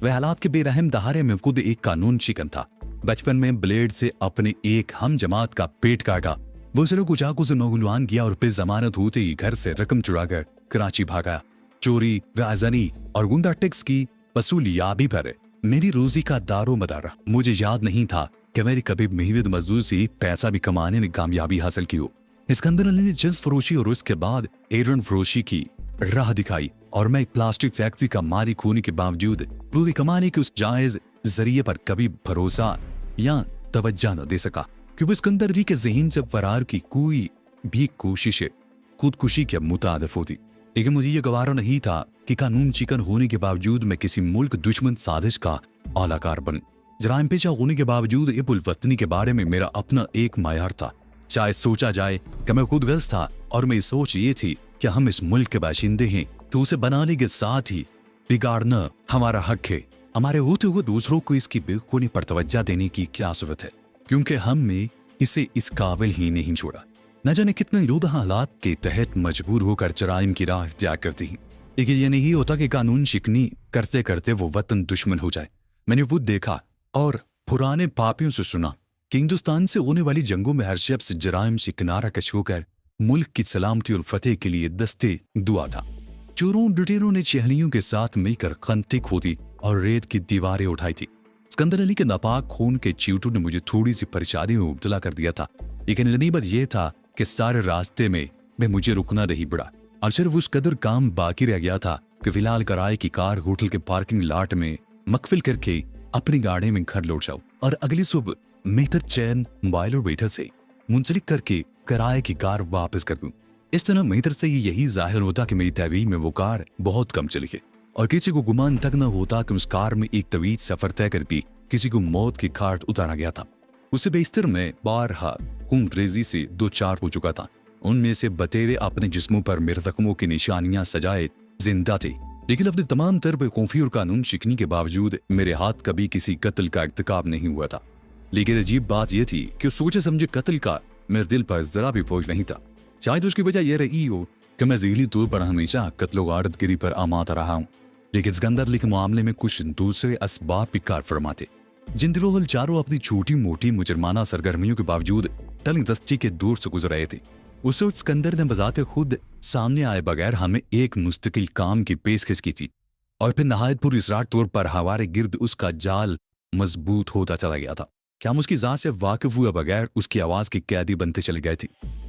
वह हालात के बेरहम दहारे में खुद एक कानून शिकन था। बचपन में ब्लेड से अपने एक हम जमात का पेट काटा, वो उसे चाकू से नौगुलवान किया और फिर जमानत होते ही घर से रकम चुराकर कराची भागा। चोरी, वाजनी और गुंडा टैक्स की वसूलियाबी पर मेरी रोजी का दारो मदार। मुझे याद नहीं था कि मेरी कभी मेहनत मजदूर से पैसा भी कमाने में कामयाबी हासिल की हो। सिकंदर अली ने जिन्स फरोशी और उसके बाद एरन फरोशी की राह दिखाई और मैं एक प्लास्टिक फैक्ट्री का मालिक होने के बावजूद पूरी कमाने के उस जायज जरिए पर कभी भरोसा या तवज्जो न दे सका, क्योंकि सिकंदर अली के ज़हन से फरार की कोई भी कोशिश खुदकुशी के मुतादिफ होती। लेकिन मुझे ये गवारा नहीं था कि कानून चिकन होने के बावजूद मैं किसी मुल्क दुश्मन साजिश का आलाकार बन। जराइम पेशा होने के बावजूद इबुल वतनी के बारे में मेरा अपना एक मायार था। चाहे सोचा जाए कि मैं खुद गर्ज था और मेरी सोच ये थी कि हम इस मुल्क के बाशिंदे हैं तो उसे बनाने के साथ ही बिगाड़ना हमारा हक है। हमारे होते हुए दूसरों को इसकी बेखूनी पर तवज्जो देने की क्या जरूरत है, क्योंकि हमने इसे इस काबिल ही नहीं छोड़ा। न जाने कितने लोग हालात के तहत मजबूर होकर जराइम की राह इख्तियार करती हैं। लेकिन ये नहीं होता कि कानून शिकनी करते करते वो वतन दुश्मन हो जाए। मैंने वो देखा और पुराने पापियों से सुना कि हिंदुस्तान से होने वाली जंगों में हर शख्स जराइम से किनारा कश होकर मुल्क की सलामती और फतेह के लिए दस्ते दुआ था। चोरों लुटेरों ने चहलियों के साथ मिलकर खंती खोदी और रेत की दीवारें उठाई थी। सिकंदर अली के नापाक खून के चींटों ने मुझे थोड़ी सी परेशानी में मुब्तला कर दिया था, लेकिन गनीमत यह था कि सारे रास्ते में मुझे रुकना नहीं पड़ा और सिर्फ उस कदर काम बाकी रह गया था कि फिलहाल किराए की कार होटल के पार्किंग लॉट में मकफिल करके अपनी गाड़ी में घर लौट जाऊं और अगली सुबह मेहतर चैन मोबाइल और वेटर से मुंसलिक करके किराए की कार वापस कर दूं। इस तरह मेहतर से यही जाहिर होता कि मेरी तहवील में वो कार बहुत कम चली है और किसी को गुमान तक न होता कि उस कार में एक तवील सफर तय कर भी किसी को मौत की खाट उतारा गया था। उससे बेस्तर में बारहा खून रेजी से 2-4 हो चुका था। उनमें से बतेरे अपने जिस्मों पर मेरे जख्मों की निशानियां सजाए जिंदा थे, लेकिन अपने तमाम तर बेखौफी और कानून शिकनी के बावजूद मेरे हाथ कभी किसी कत्ल का इर्तिकाब नहीं हुआ था। लेकिन अजीब बात यह थी कि सोचे समझे कत्ल का मेरे दिल पर जरा भी बोझ नहीं था। शायद उसकी वजह यह रही हो कि मैं ज़हनी तौर पर हमेशा कत्लो गारतगिरी पर आमादा रहा हूँ, लेकिन सिकंदर अली के मामले में कुछ दूसरे असबाब भी कार फरमाते, जिन दिनों चारों अपनी छोटी मोटी मुजरमाना सरगर्मियों के बावजूद तंग दस्ती के दूर से गुजर रहे थे। उस वक्त सिकंदर ने बजाते खुद सामने आए बगैर हमें एक मुस्तकिल काम की पेशकश की थी और फिर नहायत पुरअसरार तौर पर हमारे गिर्द उसका जाल मजबूत होता चला गया था कि हम उसकी जात से वाकिफ हुए बगैर उसकी आवाज की कैदी बनते चले गए थे।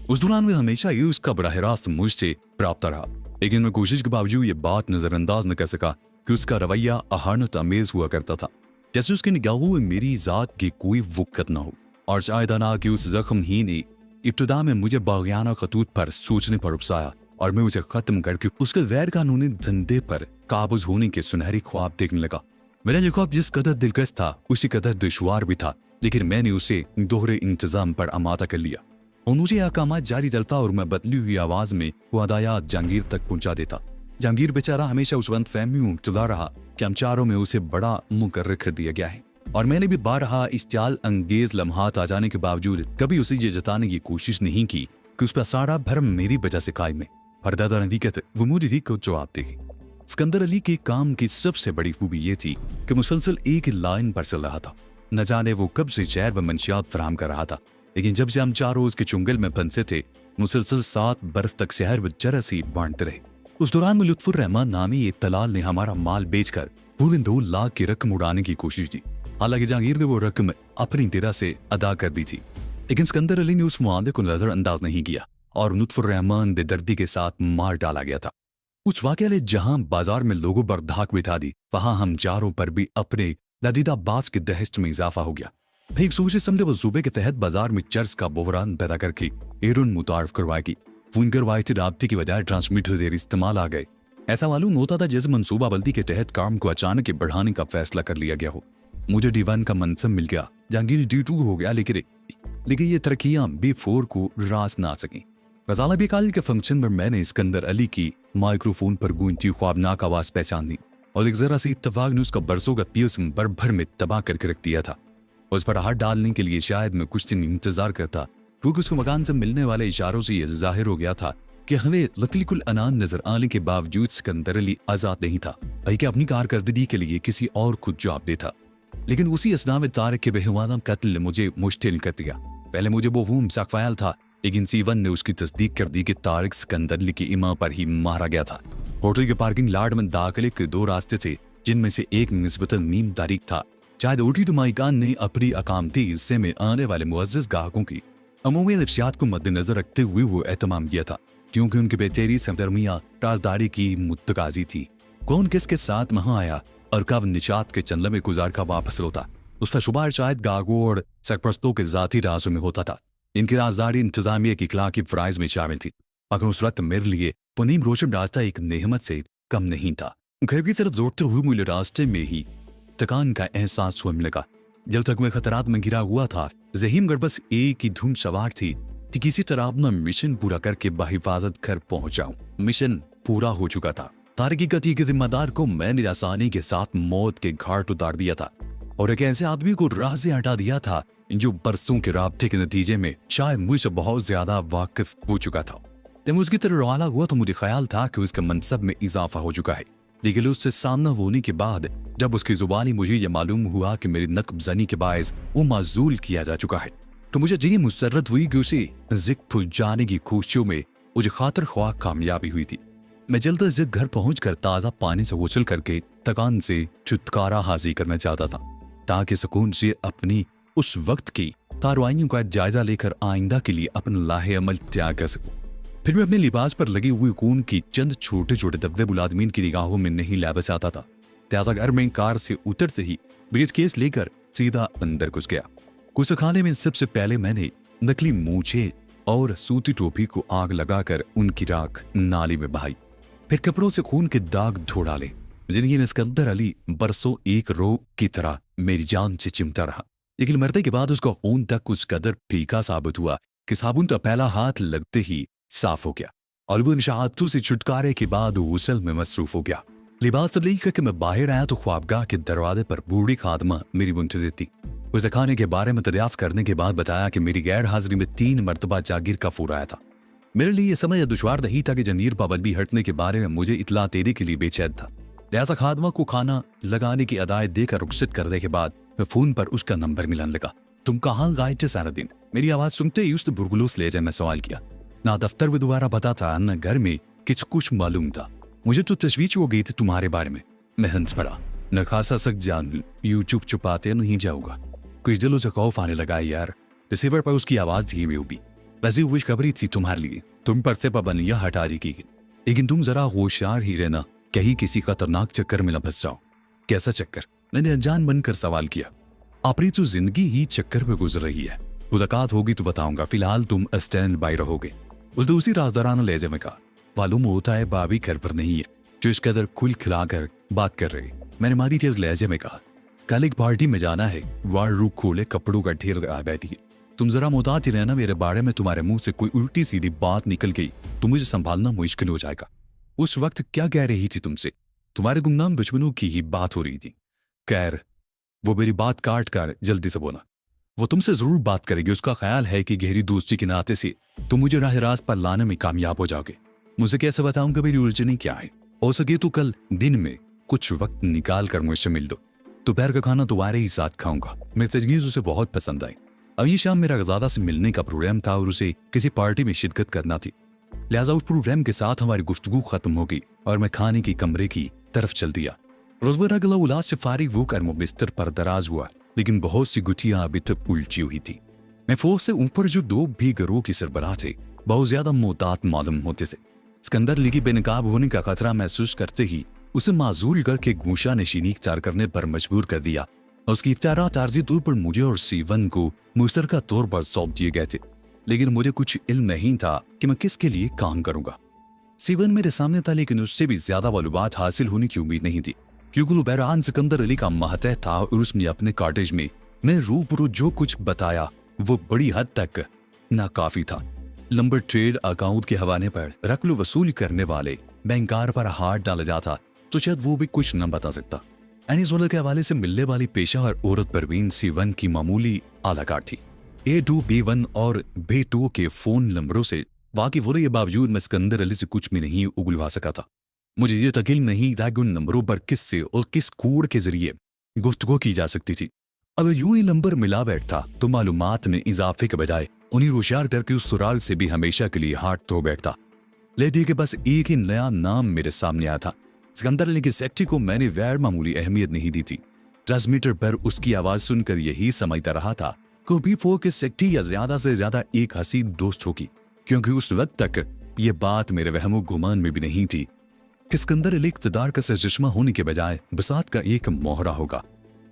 उस दौरान में हमेशा ही उसका बराह रास्त मुझसे प्राप्त रहा, लेकिन मैं कोशिश के बावजूद ये बात नजरअंदाज न कर सका कि उसका रवैया अहानत अमेज हुआ करता था, जैसे उसकी निगाहों में मेरी जात की कोई वक़्त न हो। और शायद ना कि उस जख्म ही ने इब्तिदा में मुझे बागियाना खतूत पर सोचने पर उकसाया और मैं उसे खत्म करके उसके गैर कानूनी धंधे पर काबूज होने के सुनहरी ख्वाब देखने लगा। मेरा ये ख्वाब जिस कदर दिलकश था उसी कदर दुश्वार भी था, लेकिन मैंने उसे दोहरे इंतजाम पर आमादा कर लिया और मुझे अहकामात जारी चलता और मैं बदली हुई आवाज में वो हदायत जहांगीर तक पहुंचा देता। जहांगीर बेचारा हमेशा उस वक्त फहमी में मुब्तला रहा कि हम चारों में उसे बड़ा मुकर्रर कर दिया गया है और मैंने भी बारहा इस्तियाल अंगेज लम्हात आ जाने के बावजूद कभी उसे ये जताने की कोशिश नहीं की कि उसका सारा भरम मेरी वजह से कायम है। फरदादा हकीकत वो मुझे थी को जवाब देगी। सिकंदर अली के काम की सबसे बड़ी खूबी ये थी कि मुसलसल एक लाइन पर चल रहा था। न जाने वो कब से जहर व मंशियात फराहम कर रहा था, लेकिन जब से हम चारों उसके चुंगल में फंसे थे मुसलसल 7 बरस तक शहर व जरस ही बांटते रहे। उस दौरान में लुत्फुर रहमान नामी एक दलाल ने हमारा माल बेचकर पूरे 2 लाख की रकम उड़ाने की कोशिश की। हालांकि जहांगीर ने वो रकम अपनी तरह से अदा कर दी थी, लेकिन सिकंदर अली ने उस मामले को नजरअंदाज नहीं किया और लुत्फुर रहमान बेदर्दी के साथ मार डाला गया था। उस वाकये ने जहां बाजार में लोगों पर धाक बिठा दी, वहां हम चारों पर भी अपने लदीदा बाज के दहशत में इजाफा हो गया। फिर सोचे समझे वो सूबे के तहत बाजार में चर्च का बहरान पैदा करके एरन मुतारफ करवाएगी। फोन करवाए राब्ते की बजाय ट्रांसमीटर देर इस्तेमाल आ गए। ऐसा मालूम होता था जैसे मनसूबाबंदी के तहत काम को अचानक बढ़ाने का फैसला कर लिया गया हो। मुझे D1 का मनसब मिल गया, जहांगीर D2 हो गया, लेकिन ये तरक्कियां B4 को रास ना आ सकी। गजाला बेकाल के फंक्शन में मैंने सिकंदर अली की माइक्रोफोन पर गूंजती ख्वाबनाक आवाज पहचान दी और एक जरा सी इत्तफाक ने उसका बरसों का तियस्म भर भर में तबाह करके रख दिया था। उस पर हाथ डालने के लिए शायद मैं कुछ दिन इंतजार करता, क्योंकि उसको मकान से मिलने वाले इशारों से यह जाहिर हो गया था कि हमें लतलीकुल अनान नजर आने के बावजूद सिकंदर अली आजाद नहीं था। कि अपनी कारकर्दगी के लिए किसी और खुद जवाबदेह था। लेकिन उसी असना में तारिक के बेहुवाना कत्ल ने मुझे मुश्किल कर दिया। पहले मुझे वो वहूम सा ख्याल था, लेकिन सीवन ने उसकी तस्दीक कर दी कि तारिक सिकंदर की इमा पर ही मारा गया था। होटल के पार्किंग लाड में दाखिले के 2 रास्ते थे, जिनमें से एक निस्बतन नीम तारीख था। शायद उठी नुमाइकान ने अपनी अकामती हिस्से में आने वाले मुअज़्ज़िज़ ग्राहकों की अमूमी नफ्सियात को मद्देनजर रखते हुए वो एहतमाम किया था, क्योंकि उनकी बेतेरी सरगर्मियां राजदारी की मुत्तकाजी थी। कौन किसके साथ वहां आया और कब निशात के चंदे में गुजार का वापस लौटा, उसका शुमार शायद गागों और सरपरस्तों के जाती राजों में होता था। इनकी राजदारी इंतजामिया की इखलाकी फ़राइज़ में शामिल थी, मगर उस वक्त मेरे लिए पुनीम रोशन रास्ता एक नेहमत से कम नहीं था। घर की तरफ दौड़ते हुए मुझे रास्ते में ही थकान का एहसास होने लगा। जब तक मैं खतरात में घिरा हुआ था, ज़हीम गर बस एक ही धुन सवार थी कि किसी तरह अपना मिशन पूरा करके बाहिफाजत घर पहुंच जाऊं। मिशन पूरा हो चुका था। तारिक की कत्ल के जिम्मेदार को मैंने आसानी के साथ मौत के घाट उतार दिया था और एक ऐसे आदमी को राह से हटा दिया था जो बरसों के राब्ते के नतीजे में शायद मुझसे बहुत ज्यादा वाकिफ हो चुका था। जब उसकी तरह रवाना हुआ तो मुझे ख्याल था कि उसके मनसब में इजाफा हो चुका है, लेकिन उससे सामना होने के बाद जब उसकी जुबानी मुझे यह मालूम हुआ कि मेरी नकबजनी के बायस वो माजूल किया जा चुका है, तो मुझे जी मुसर्रत हुई कि उसे जिक्र जाने की कोशिशों में मुझे खातर ख्वाह कामयाबी हुई थी। मैं जल्द अज जल्द घर पहुंचकर ताज़ा पानी से गुसल करके थकान से छुटकारा हासिल करना चाहता था, ताकि सुकून से अपनी उस वक्त की कार्रवाइयों का जायजा लेकर आइंदा के लिए अपना लाहे अमल त्याग कर सकूं। फिर मैं अपने लिबास पर लगी हुई खून की चंद छोटे छोटे धब्बे बुलादमीन की निगाहों में नहीं लाबस आता था। त्याजा घर में कार से उतरते ही ब्रीफ केस लेकर सीधा अंदर घुस गया। गुस्साखाने में सबसे पहले मैंने नकली मूछे और सूती टोपी को आग लगाकर उनकी राख नाली में बहाई। फिर कपड़ों से खून के दाग धो डाले, जिनकी सिकंदर अली बरसों एक रोग की तरह मेरी जान से चिमटा रहा। लेकिन मरने के बाद उसका खून तक उस कदर फीका साबित हुआ कि साबुन का पहला हाथ लगते ही साफ हो गया और वो निशातों से छुटकारे के बाद गुसल में मसरूफ हो गया। लिबास तब्दील करके मैं बाहर आया तो ख्वाबगाह के दरवाजे पर बूढ़ी खादमा मेरी मुंतज़िर थी। उसे खाने के बारे में तदयास करने के बाद बताया कि मेरी गैर हाजिरी में 3 मरतबा जागीर का फोन आया था। मेरे लिए यह समझ दुश्वार नहीं था कि जंजीर पाबंदी हटने के बारे में मुझे इतला देने के लिए बेचैन था। लिहाजा खादमा को खाना लगाने की अदायत देकर रुखसत करने के बाद मैं फोन पर उसका नंबर मिलाने लगा। तुम कहाँ गायब थे सारा दिन? मेरी आवाज सुनते ही उसने बुरगुलोस ले जाए मैं सवाल किया। ना दफ्तर में दोबारा पता था, न घर में कुछ मालूम था। मुझे तो तशवीश हो गई थी तुम्हारे बारे में। मैं हंस पड़ा। न खासा सक जान यूं चुप छुपाते नहीं जाऊंगा। कुछ दिलों से खौफ आने लगा यार। रिसीवर पर उसकी आवाज ही में उभी। वैसे खुशखबरी थी तुम्हारे लिए, तुम पर से पाबंदियां हटा दी गई, लेकिन तुम जरा होशियार ही रहना, कहीं किसी खतरनाक चक्कर में न फंस जाओ। कैसा चक्कर? मैंने अनजान बनकर सवाल किया। अपनी तो जिंदगी ही चक्कर में गुजर रही है। मुलाकात होगी तो बताऊंगा, फिलहाल तुम स्टैंड बाय रहोगे। उस दूसरी राजदाराना लहजे में कहा। मालूम होता है भाभी घर पर नहीं है, जो इस कदर खुल खिलाकर बात कर रही। मैंने मादी तेज लहजे में कहा, कल एक पार्टी में जाना है, वार रूख खोले कपड़ों का ढेर लगा बैठी है। तुम जरा मुताज रहना, मेरे बारे में तुम्हारे मुंह से कोई उल्टी सीधी बात निकल गई तो मुझे संभालना मुश्किल हो जाएगा। उस वक्त क्या कह रही थी तुमसे? तुम्हारे गुमनाम दुश्मनों की ही बात हो रही थी। खैर, वो मेरी बात काट कर जल्दी से बोला। वो तुमसे जरूर बात करेगी। उसका ख्याल है कि गहरी दोस्ती के नाते से तुम मुझे राह रास्त पर लाने में कामयाब हो जाओगे। मुझे कैसे बताऊंगा मेरी उलझनी क्या है? हो सके तो कल दिन में कुछ वक्त निकाल कर मुझसे मिल दो। दोपहर का खाना तुम्हारे ही साथ खाऊंगा। मेरी तजवीज़ उसे बहुत पसंद आई। अभी शाम मेरा गजादा से मिलने का प्रोग्राम था और उसे किसी पार्टी में शिरकत करना थी। लिहाजा उस प्रोग्राम के साथ हमारी गुफ्तगू खत्म हो गई और मैं खाने के कमरे की तरफ चल दिया। रोजमर्रा गला उलाज से फारिग होकर मैं बिस्तर पर दराज हुआ, लेकिन बहुत सी गुटियां अभी तक उलझी हुई थी। मैं फौज से ऊपर जो 2 भी गिरोह की सरबराह थे, बहुत ज्यादा मोहतात मालूम होते थे। सिकंदर लीगी बेनकाब होने का खतरा महसूस करते ही उसे माजूर करके गूशा नशीनी इख्तियार करने पर मजबूर कर दिया। उसकी इख्तियारात आर्जी तौर पर मुझे और सीवन को मुश्तरका तौर पर सौंप दिए गए थे, लेकिन मुझे कुछ इल्म नहीं था कि मैं किसके लिए काम करूंगा। सीवन मेरे सामने था, लेकिन उससे भी ज्यादा मालूमात हासिल होने की उम्मीद नहीं थी, क्योंकि बहरान सिकंदर अली का महतहत था और उसने अपने कॉटेज में मैं रूबरू जो कुछ बताया वो बड़ी हद तक नाकाफी था। लंबर ट्रेड अकाउंट के हवाले पर रकम वसूल करने वाले बैंकार पर हाथ डाला जाता तो शायद वो भी कुछ न बता सकता। एनिजोला के हवाले से मिलने वाली पेशा और औरत परवीन सीवन की मामूली आलाकार थी। A2, B1 और B2 के फोन नंबरों से वाकिफ होने के बावजूद मैं सिकंदर अली से कुछ भी नहीं उगलवा सका था। मुझे ये यकीन नहीं था कि उन नंबरों पर किससे और किस कोड के जरिए गुफ्तगू की जा सकती थी। अगर यूं ही नंबर मिला बैठता तो मालूमात में इजाफे के बजाय उन्हीं होशियार करके उस सुराल से भी हमेशा के लिए हाथ धो बैठता। लेकिन कि बस एक ही नया नाम मेरे सामने आया था। सिकंदर अली की सेक्टी को मैंने गैर मामूली अहमियत नहीं दी थी। ट्रांसमीटर पर उसकी आवाज सुनकर यही समझता रहा था कि B4 की सेक्टी या ज्यादा से ज्यादा एक हसीन दोस्त होगी, क्योंकि उस वक्त तक ये बात मेरे वहमो गुमान में भी नहीं थी कि सिकंदर अली इक़्तिदार का सरचश्मा होने के बजाय बसात का एक मोहरा होगा।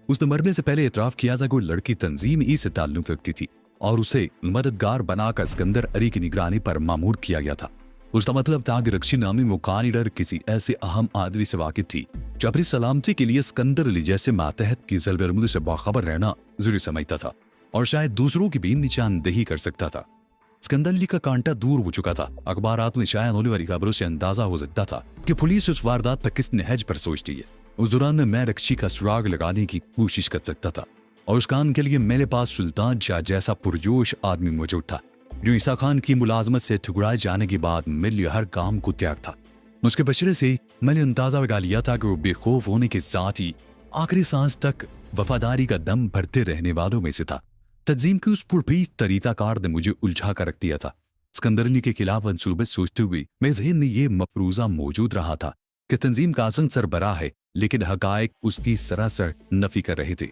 उसने मरने से पहले एतराफ किया था कोई लड़की तंजीम ई से ताल्लुक रखती थी और उसे मददगार बनाकर सिकंदर अली की निगरानी पर मामूर किया गया था। उसका मतलब था कि रक्षी नामी वो कानीडर किसी ऐसे अहम आदमी से वाकिफ थी जो अपनी सलामती के लिए सिकंदर अली जैसे मातहत की ज़ल्ब-ए-रमूद से बाखबर रहना जरूरी समझता था और शायद दूसरों की भी निशानदेही कर सकता था। सिकंदर अली का कांटा दूर हो चुका था। अखबारात में शायद होने वाली खबरों से अंदाजा हो सकता था कि पुलिस उस वारदात पर किस नहज पर सोचती है। उस दौरान मैं रक्षी का सुराग लगाने की कोशिश कर सकता था और उस काम के लिए मेरे पास सुल्तान शाह जैसा पुरजोश आदमी मौजूद था जो ईसा खान की मुलाजमत से ठुकराए जाने के बाद मेरे लिए हर काम को त्याग था। उसके बशरे से मैंने अंदाजा लगा लिया था कि वो बेखौफ होने के साथ ही आखिरी सांस तक वफादारी का दम भरते रहने वालों में से था। तंजीम की उस पुरपीच तरीकाकार ने मुझे उलझा कर रख दिया था। सिकंदर अली के खिलाफ मंसूबे सोचते हुए मेरे ज़हन में ये मफरूजा मौजूद रहा था कि तंजीम का असन सरबराह है, लेकिन हकायक उसकी सरासर नफी कर रहे थे।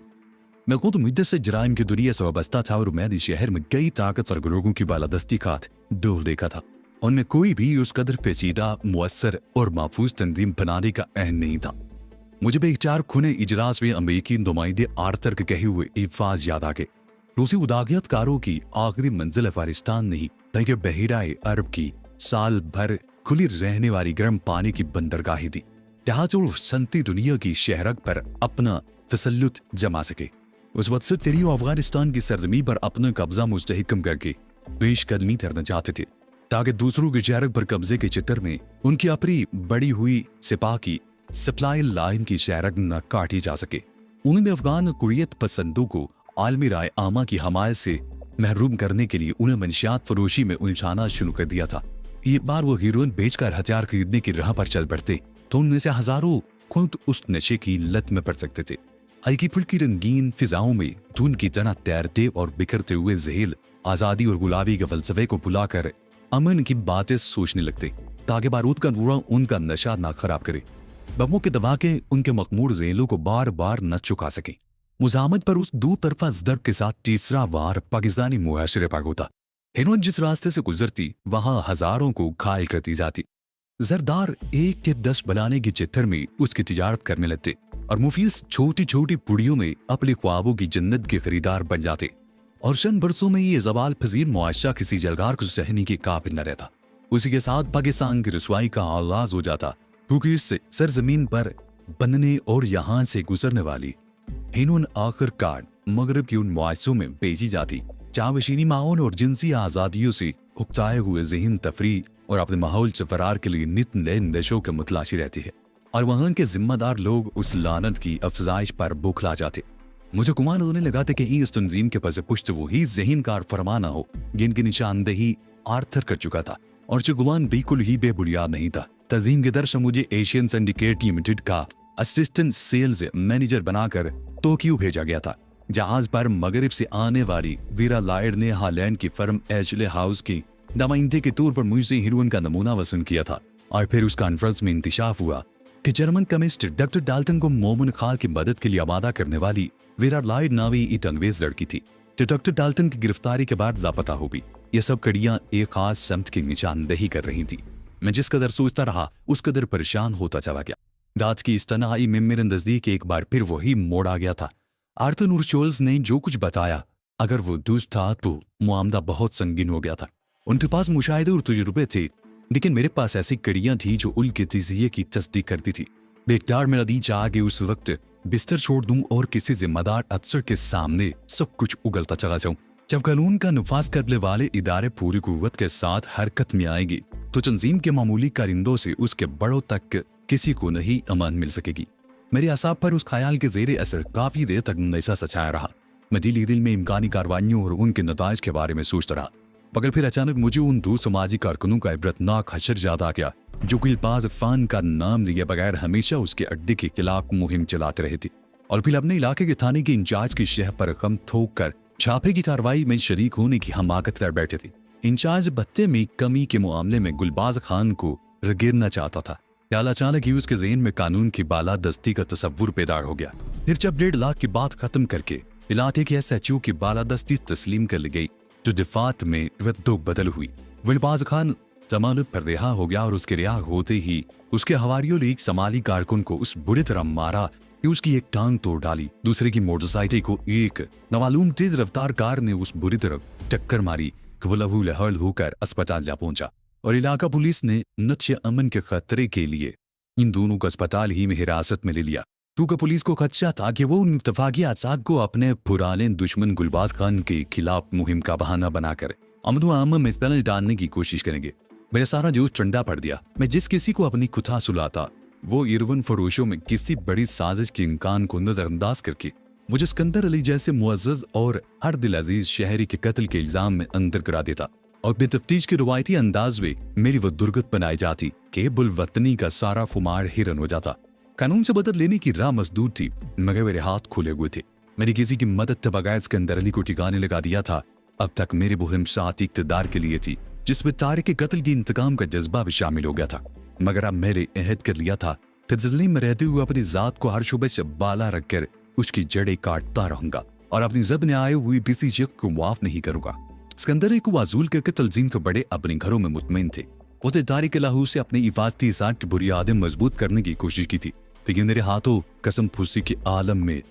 मैं खुद मुद्दत से जराइम की दुनिया से वाबस्ता था और मैंने शहर में कई ताकतवर गिरोहों की बालादस्ती का डोल देखा था। उनमें कोई भी उस कदर पेचीदा, मुअस्सर और महफूज तंजीम बनाने का अहम नहीं था। मुझे बेचार खुने इजलास में अमेरिकी नुमाइंदे आर्थर के कहे हुए अल्फाज याद आ गए। रूसी उदागियतकारों की आखिरी मंजिल अफगानिस्तान नहीं बल्कि बहिराए अरब की साल भर खुली रहने वाली गर्म पानी की बंदरगाहें थी, जहां जो सनती दुनिया की शहरक पर अपना तसल्लुत जमा सके। उस वक्त से तेरी अफगानिस्तान की सरजमी पर अपना कब्जा मुस्तहकम करके पेशकदमी करना चाहते थे ताकि दूसरों की शहरक पर कब्जे के चित्र में उनकी अपनी बड़ी हुई सिपाह की सप्लाई लाइन की शहरक न काटी जा सके। उन्होंने अफगान कुरियत पसंदों को आलमी राय आमा की हमायत से महरूम करने के लिए उन्हें मंशियात फरोशी में उलझाना शुरू कर दिया था। एक बार वो हीरोइन बेचकर हथियार खरीदने की राह पर चल पड़ते तो उनमें से हजारों खुद उस नशे की लत में पड़ सकते थे। हल्की फुल्की रंगीन फिजाओं में धुन की तरह तैरते और बिखरते हुए जहेल आजादी और गुलाबी के फलसफे को बुलाकर अमन की बातें सोचने लगते ताकि बारूद का धुआं उनका नशा ना खराब करे, बमों के दबाके उनके मखमूर जेलों को बार बार न चुका सके। मुजामत पर उस दो तरफा जर्ब के साथ तीसरा वार पाकिस्तानी मुआशरे पर होता। हिनोन जिस रास्ते से गुजरती वहां हजारों को घायल करती जाती। जरदार 1 के 10 बनाने के चित्तर में उसकी तिजारत करने लगते और मुफीस छोटी छोटी पुड़ियों में अपने ख्वाबों की जन्नत के खरीदार बन जाते और चंद बरसों में ये जवाल पजीर मुआशरा किसी जलगार को सहने के काबिल न रहता। उसी के साथ पाकिस्तान की रसवाई का आगाज हो जाता, क्योंकि इससे सरजमीन पर बनने और यहाँ से गुजरने वाली हिनोन आखिरकार मगरब की उन मुआसों में भेजी जाती जहाँ वशीनी माहौल और जिनसी आज़ादियों से उकताए हुए जहन तफरी और अपने माहौल से फरार के लिए नित नए नशों के मुतलाशी रहती है और वहाँ के जिम्मेदार लोग उस लानत की अफजाइश पर बुखला जाते। मुझे गुमान होने लगा था कि इस तंजीम के पस पुश्त वही ज़हीनकार फरमाना हो जिनकी निशानदेही आर्थर कर चुका था और जो गुमान बिल्कुल ही बेबुनियाद नहीं था। तंजीम के दर से मुझे एशियन सिंडिकेट लिमिटेड का असिस्टेंट सेल्स मैनेजर बनाकर टोक्यो भेजा गया था। जहाज पर मगरिब से आने वाली वीरा लायड ने हालैंड की फर्म एचले हाउस की नुमाइंदे के तौर पर मुझसे हीरोइन का नमूना वसूल किया था और फिर उस कॉन्फ्रेंस में इंतिशाफ हुआ कि जर्मन केमिस्ट डॉक्टर डाल्टन को मोमिन खाल की मदद के लिए आमादा करने वाली वीरा लायड नावी एक अंग्रेज लड़की थी जो डॉक्टर डाल्टन की गिरफ्तारी के बाद लापता हो गई। ये सब कड़ियां एक खास समत की निशानदेही कर रही थी। मैं जिस कदर सोचता रहा उस कदर परेशान होता चला गया। रात की इस तन्हाई में मेरे नजदीक एक बार फिर वही मोड़ आ गया था। आर्थर नूरचोल्स ने जो कुछ बताया, अगर वो दुष्ट था तो मामला बहुत संगीन हो गया था। उनके पास मुशाहिदे और तजुर्बे थे, लेकिन मेरे पास ऐसी कड़ियां थी जो उनके तजिये की तस्दीक करती थी। बेख्तियार मेरा दी चाह के उस वक्त बिस्तर छोड़ दूं और किसी जिम्मेदार अफसर के सामने सब कुछ उगलता चला जाऊं। जब कानून का नफाज करने वाले इदारे पूरी कुव्वत के साथ हरकत में आएगी तो तंजीम के मामूली कारिंदों से उसके बड़ों तक किसी को नहीं अमान मिल सकेगी। मेरे असाब पर उस ख्याल के जेरे असर काफी देर तक नशा सछाया रहा। मैं दिल में इम्कानी कार्रवाइयों और उनके नताज के बारे में सोचता रहा, मगर फिर अचानक मुझे उन दो समाजी कारकुनों का इबरतनाक हशर याद आ गया जो गुलबाज अफान का नाम लिए बगैर हमेशा उसके अड्डे के खिलाफ मुहिम चलाते रहे थे और फिर अपने इलाके के थाने के इंचार्ज की शह पर रकम थोक कर छापे की कार्रवाई में शरीक होने की हमाकत कर बैठे थे। इंचार्ज बत्ते में कमी के मामले में गुलबाज खान को गिरना चाहता था। ख्याल अचानक ही उसके ज़हन में कानून की बालादस्ती का तस्वुर पैदा हो गया। फिर जब 1.5 लाख की बात खत्म करके इलाके के SHO की बालादस्ती तस्लीम कर ली गई तो दफात में रद्दो बदल हुई। गुलबाज खान जमानत पर रिहा हो गया और उसके रिहा होते ही उसके हवारियों ने एक समाली कारकुन को उस बुरी तरह मारा कि उसकी एक टांग तोड़ डाली। दूसरे की मोटरसाइकिल को एक नवालूम तेज रफ्तार कार ने उस बुरी तरह टक्कर मारी कि वो लहू लहल होकर अस्पताल जा पहुंचा और इलाका पुलिस ने नक्शे अमन के खतरे के लिए इन दोनों को अस्पताल ही में हिरासत में ले लिया, क्योंकि पुलिस को खदशा था कि वो उन इत्तफाकी असाक को अपने पुराने दुश्मन गुलबाज खान के खिलाफ मुहिम का बहाना बनाकर अमन व अमन में खलल डालने की कोशिश करेंगे। मेरा सारा जोश ठंडा पड़ दिया। मैं जिस किसी को अपनी कुथा सुलाता वो इरवन फरोशों में किसी बड़ी साजिश के इम्कान को नजरअंदाज करके मुझे सिकंदर अली जैसे मुअज़्ज़ज़ और हर दिल अजीज शहरी के कत्ल के इल्जाम में अंदर करा देता और बेतफ्तीश के रवायती अंदाज में मेरी वो दुर्गत बनाई जाती कि बुलवतनी का सारा खुमार हिरन हो जाता। कानून से मदद लेने की राह मजदूर थी मगर मेरे हाथ खुले हुए थे। मेरी किसी की मदद के बगैर सिकंदर अली को ठिकाने लगा दिया था। अब तक मेरी मुहिम साथ इक़्तिदार के लिए थी जिसमें तारिक के कत्ल की इंतकाम का जज्बा भी शामिल हो गया था। मगर अब मैंने अहद कर लिया था कि तस्लीम में रहते हुए अपनी जात को हर शुबे से बाला रखकर उसकी जड़ें काटता रहूंगा और अपनी जब ने आए हुए किसी शख्स को माफ नहीं करूंगा। सिकंदर को वाजूल के तलजीम के बड़े अपने घरों में मुतमईन थे। उसने तारिक लाहू से अपनी हिफाजती साथ की बुनियादें मजबूत करने की कोशिश की थी, लेकिन मेरे हाथों कसम फुसी के आलम में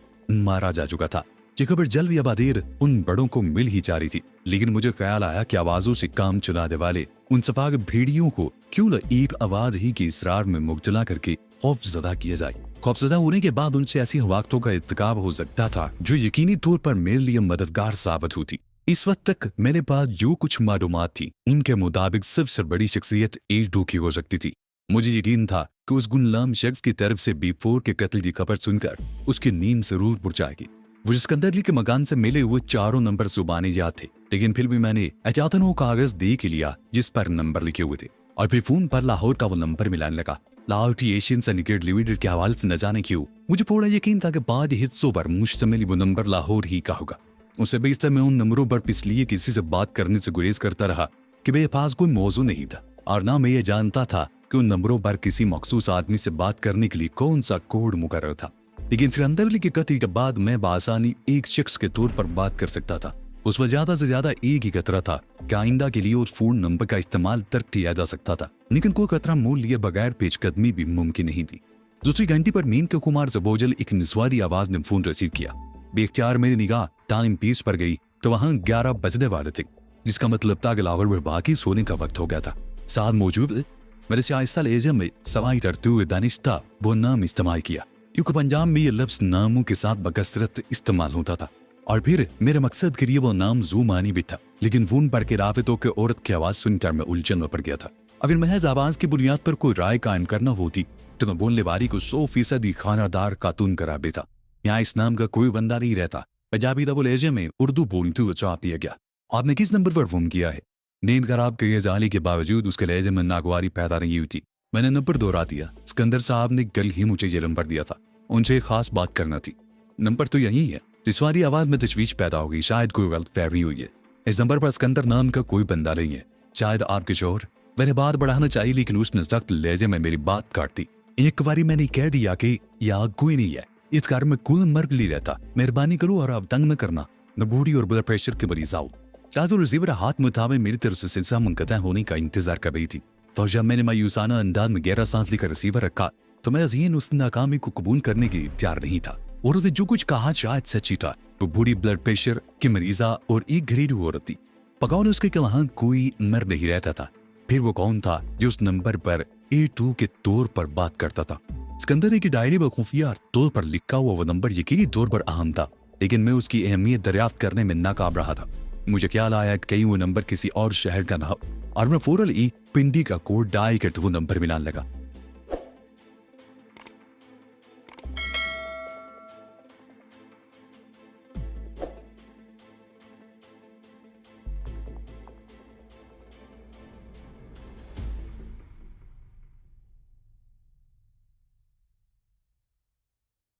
मारा जा चुका था। ये खबर जल्द या बदेर उन बड़ों को मिल ही जा रही थी, लेकिन मुझे ख्याल आया कि आवाजों से काम चलाने वाले उन सफाक भेड़ियों को क्यों न एक आवाज ही की इसरार में मुब्तला करके खौफजदा किया जाए। खौफजदा होने के बाद उनसे ऐसी हवाकतों का इत्तिकाब हो सकता था जो यकीनी तौर पर मेरे लिए मददगार साबित होती। इस वक्त तक मेरे पास जो कुछ मालूमात थी उनके मुताबिक सबसे बड़ी शख्सियत A2 की हो सकती थी। मुझे यकीन था कि उस गुमनाम शख्स की तरफ से B4 के कत्ल की खबर सुनकर उसकी नींद जरूर उड़ जाएगी। वो सिकंदर अली के मकान से मिले हुए 4 नंबर जुबानी याद थे, लेकिन फिर भी मैंने एहतियातन वो कागज देख लिया जिस पर नंबर लिखे हुए थे और फिर फोन पर लाहौर का वो नंबर मिलाने लगा। लाहौर की एशियन सिंडिकेट लिमिटेड के हवाले से न जाने क्यों मुझे पूरा यकीन था कि बाद हिस्सों पर मुश्तमिल वो नंबर लाहौर ही का होगा। उसे बेशतर मैं उन नंबरों पर इसलिए किसी से बात करने से गुरेज करता रहा कि मेरे पास कोई मौजू नहीं था और ना मैं ये जानता था कि उन नंबरों पर किसी मखसूस आदमी से बात करने के लिए कौन सा कोड मुकर्रर था। लेकिन सिकंदर अली के कत्ल के बाद मैं बासानी एक शख्स के तौर पर बात कर सकता था। उस पर ज्यादा से ज्यादा एक ही खतरा था कि आइंदा के लिए उस फोन नंबर का इस्तेमाल तर्क किया जा सकता था, लेकिन कोई खतरा मोल लिए बगैर पेशकदमी भी मुमकिन नहीं थी। दूसरी घंटी पर मीन के कुमार जबोजल एक निस्वारी आवाज ने फोन रिसीव किया। बेख्तियार मेरी निगाह टाइम पीस पर गई तो वहां 11 बजने वाले थे, जिसका मतलब था कि लाहौर में बाकी सोने का वक्त हो गया था। साथ मौजूद मेरे शाइस्ता लहजे में सवाई तरतू दानिस्ता वो नाम इस्तेमाल किया, क्योंकि पंजाब में ये लफ्ज नामों के साथ बकसरत इस्तेमाल होता था और फिर मेरे मकसद के लिए वो नाम जू मानी भी था। लेकिन फोन पर के राफितों के औरत की आवाज सुनकर मैं उलझन में पड़ गया था। अगर महज आवाज की बुनियाद पर कोई राय कायम करना होती तो मैं बोलने वाली को 100% खानादार खातून करार देता। यहाँ इस नाम का कोई बंदा नहीं रहता। पंजाबी दबो लहजे में उर्दू बोलते हुए जवाब दिया गया। आपने किस नंबर पर फोन किया है? नींद खराब किए जाने के बावजूद उसके लहजे में नागवारी पैदा नहीं हुई थी। मैंने नंबर दोहरा दिया। सिकंदर साहब ने कल ही मुझे ये नंबर दिया था, उनसे खास बात करना थी। नंबर तो यही है। रिश्वारी आवाज में तशवीश पैदा हो गई, शायद कोई गलत फहमी हुई है। इस नंबर पर सिकंदर नाम का कोई बंदा नहीं है, शायद आपके शोहर। मैंने बात बढ़ाना चाहिए लेकिन उसने सख्त लहजे में मेरी बात काट दी। एक बारी मैंने कह दिया कि यहाँ कोई नहीं है, इस घर में कोई मर्द नहीं रहता, मेहरबानी करो और आप तंग न करना। न बूढ़ी और ब्लड प्रेशर के मरीज आओ। शायद रिसीवर हाथ मुताबिक मेरी तरफ से सिलसिला मुनक़ता होने का इंतजार कर रही थी। तो जब मैंने मायूसाना अंदाज में गहरा सांस लेकर रिसीवर रखा तो मैं अजीन उस नाकामी को कबूल करने की तैयार नहीं था। और उसे जो कुछ कहा शायद सच्ची था। वो बूढ़ी ब्लड प्रेशर की मरीजा और एक घरेलू औरत थी। पकाओ ने उसके वहां कोई मर्द नहीं रहता था। फिर वो कौन था जो उस नंबर पर A2 के तौर पर बात करता था? सिकंदर की डायरी में खुफिया तौर पर लिखा हुआ वो नंबर यकीनी तौर पर अहम था, लेकिन मैं उसकी अहमियत दरियाफ्त करने में नाकाम रहा था। मुझे ख्याल आया कि कहीं वो नंबर किसी और शहर का ना हो और मैं फौरन ही पिंडी का कोड डायल करते वो नंबर मिलाने लगा।